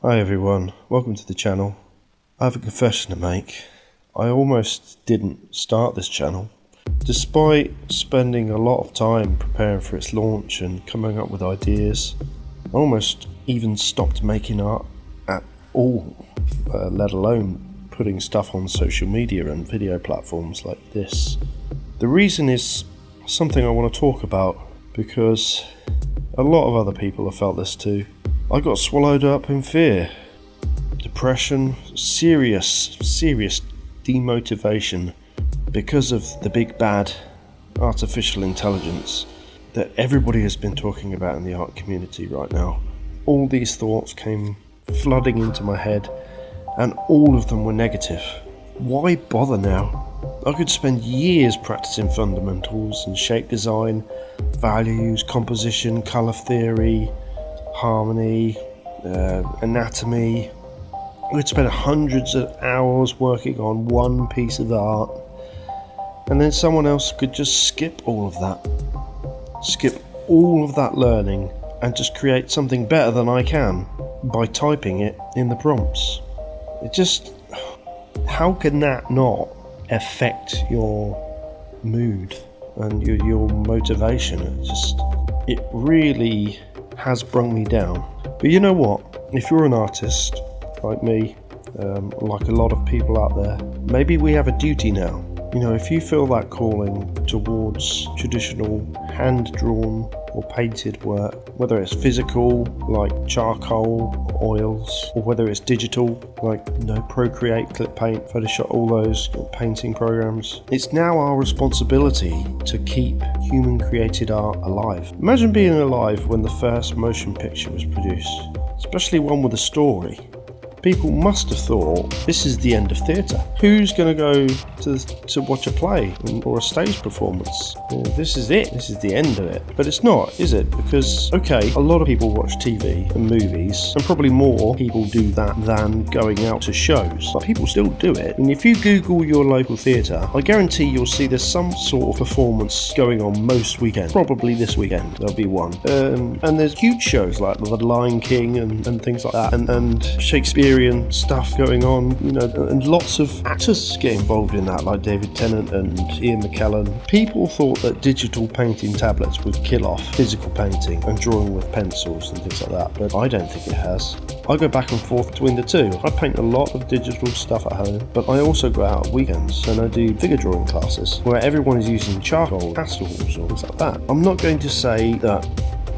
Hi everyone, welcome to the channel. I have a confession to make. I almost didn't start this channel. Despite spending a lot of time preparing for its launch and coming up with ideas, I almost even stopped making art at all, let alone putting stuff on social media and video platforms like this. The reason is something I want to talk about because a lot of other people have felt this too. I got swallowed up in fear, depression, serious demotivation because of the big bad artificial intelligence that everybody has been talking about in the art community right now. All these thoughts came flooding into my head and all of them were negative. Why bother now? I could spend years practicing fundamentals and shape design, values, composition, colour theory, harmony, anatomy. I could spend hundreds of hours working on one piece of art, and then someone else could just skip all of that learning and just create something better than I can by typing it in the prompts. How can that not affect your mood and your motivation? It really has brung me down. But you know what? If you're an artist like me, like a lot of people out there, maybe we have a duty now. You know, if you feel that calling towards traditional hand-drawn or painted work, whether it's physical like charcoal, oils, or whether it's digital like Procreate, Clip Paint, Photoshop, all those painting programs, it's now our responsibility to keep human created art alive. Imagine being alive when the first motion picture was produced, especially one with a story. People must have thought, this is the end of theatre. Who's going to go to watch a play or a stage performance? This is it. This is the end of it. But it's not, is it? Because, okay, a lot of people watch TV and movies, and probably more people do that than going out to shows. But people still do it. And if you Google your local theatre, I guarantee you'll see there's some sort of performance going on most weekends. Probably this weekend there'll be one. And there's huge shows like The Lion King and things like that, and Shakespearean stuff going on, and lots of actors get involved in that, like David Tennant and Ian McKellen. People thought that digital painting tablets would kill off physical painting and drawing with pencils and things like that, but I don't think it has. I go back and forth between the two. I paint a lot of digital stuff at home, but I also go out on weekends and I do figure drawing classes where everyone is using charcoal, pastels, or things like that. I'm not going to say that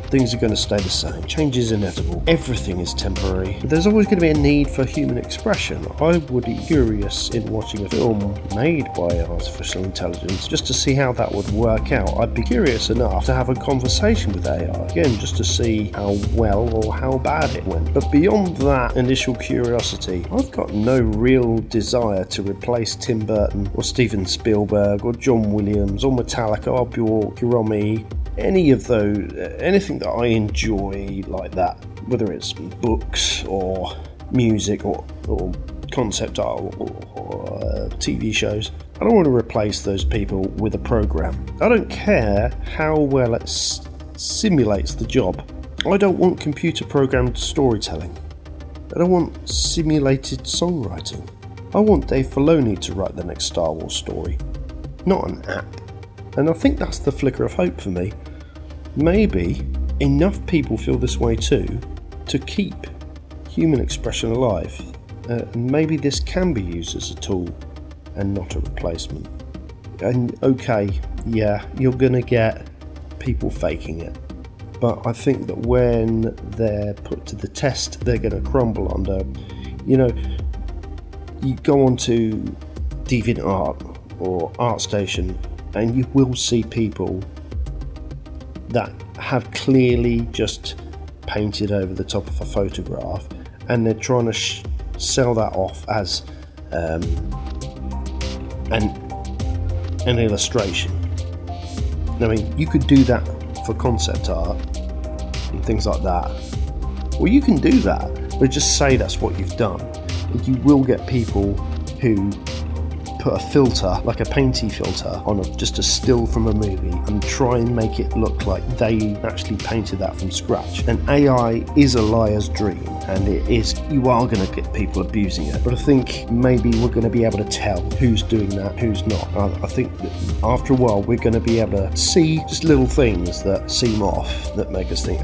things are going to stay the same. Change is inevitable. Everything is temporary. But there's always going to be a need for human expression. I would be curious in watching a film made by artificial intelligence just to see how that would work out. I'd be curious enough to have a conversation with AI, again, just to see how well or how bad it went. But beyond that initial curiosity, I've got no real desire to replace Tim Burton or Steven Spielberg or John Williams or Metallica or Bjork, Hiromi, any of those, anything that I enjoy like that, whether it's books or music or concept art or TV shows. I don't want to replace those people with a program. I don't care how well it simulates the job. I don't want computer programmed storytelling. I don't want simulated songwriting. I want Dave Filoni to write the next Star Wars story, not an app. And I think that's the flicker of hope for me. Maybe enough people feel this way too to keep human expression alive. Maybe this can be used as a tool and not a replacement. And okay, yeah, you're going to get people faking it. But I think that when they're put to the test, they're going to crumble under, you go onto DeviantArt or ArtStation and you will see people that have clearly just painted over the top of a photograph, and they're trying to sell that off as an illustration. I mean, you could do that for concept art and things like that. Well, you can do that, but just say that's what you've done. But you will get people who put a filter, like a painty filter, on just a still from a movie and try and make it look like they actually painted that from scratch. And AI is a liar's dream, and you are going to get people abusing it. But I think maybe we're going to be able to tell who's doing that, who's not. I think that after a while we're going to be able to see just little things that seem off, that make us think,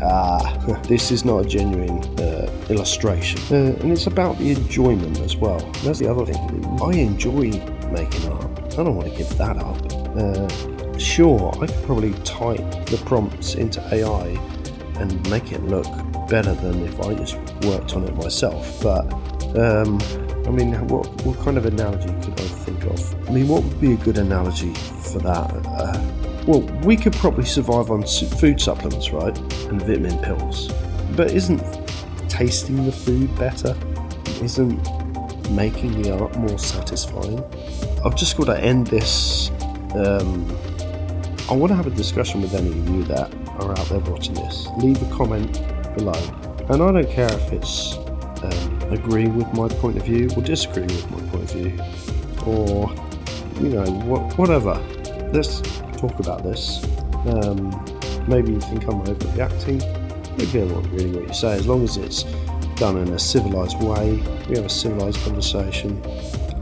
this is not a genuine illustration. And it's about the enjoyment as well. That's the other thing. I enjoy making art. I don't want to give that up. Sure, I could probably type the prompts into AI and make it look better than if I just worked on it myself. But I mean, what kind of analogy could I think of? I mean, what would be a good analogy for that? Well, we could probably survive on food supplements, right? And vitamin pills. But isn't tasting the food better? Isn't making the art more satisfying? I've just got to end this. I want to have a discussion with any of you that are out there watching this. Leave a comment below. And I don't care if it's agreeing with my point of view or disagreeing with my point of view, or whatever. Let's talk about this. Maybe you think I'm overreacting. I don't care really what you say, as long as it's done in a civilized way. We have a civilized conversation.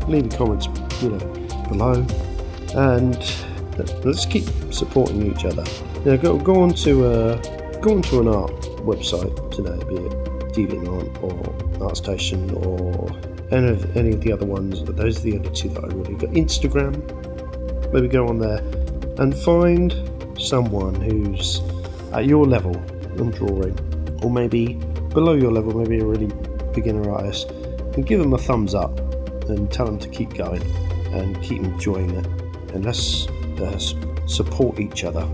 Leave the comments, below, and let's keep supporting each other. Go onto an art website today, be it DeviantArt or ArtStation or any of the other ones. Those are the only two that I really got. Instagram, maybe go on there and find someone who's at your level in drawing, or maybe below your level, maybe a really beginner artist, and give them a thumbs up and tell them to keep going and keep enjoying it, and let's support each other,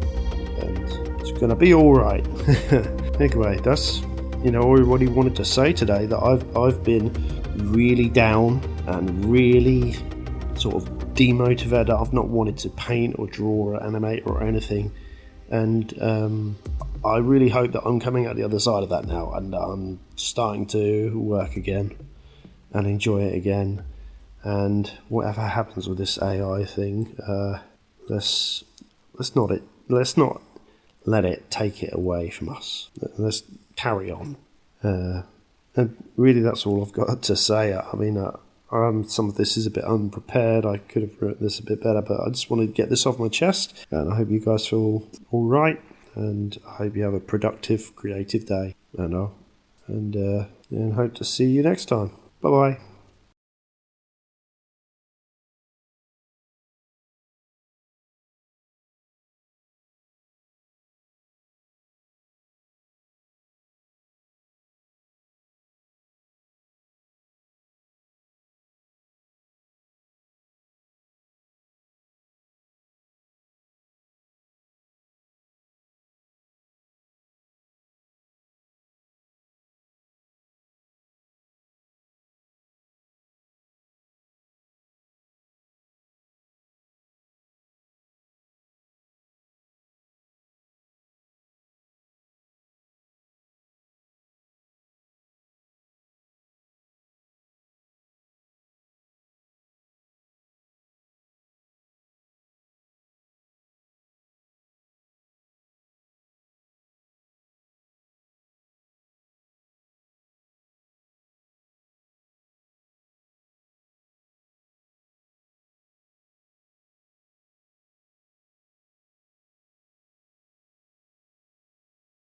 and it's gonna be all right. Anyway, that's all I really wanted to say today, that I've been really down and really sort of demotivated. I've not wanted to paint or draw or animate or anything, and I really hope that I'm coming out the other side of that now, and I'm starting to work again and enjoy it again. And whatever happens with this AI thing, let's not let it take it away from us. Let's carry on. And really, that's all I've got to say. I mean, some of this is a bit unprepared. I could have written this a bit better, but I just want to get this off my chest. And I hope you guys feel all right. And I hope you have a productive, creative day. And hope to see you next time. Bye-bye.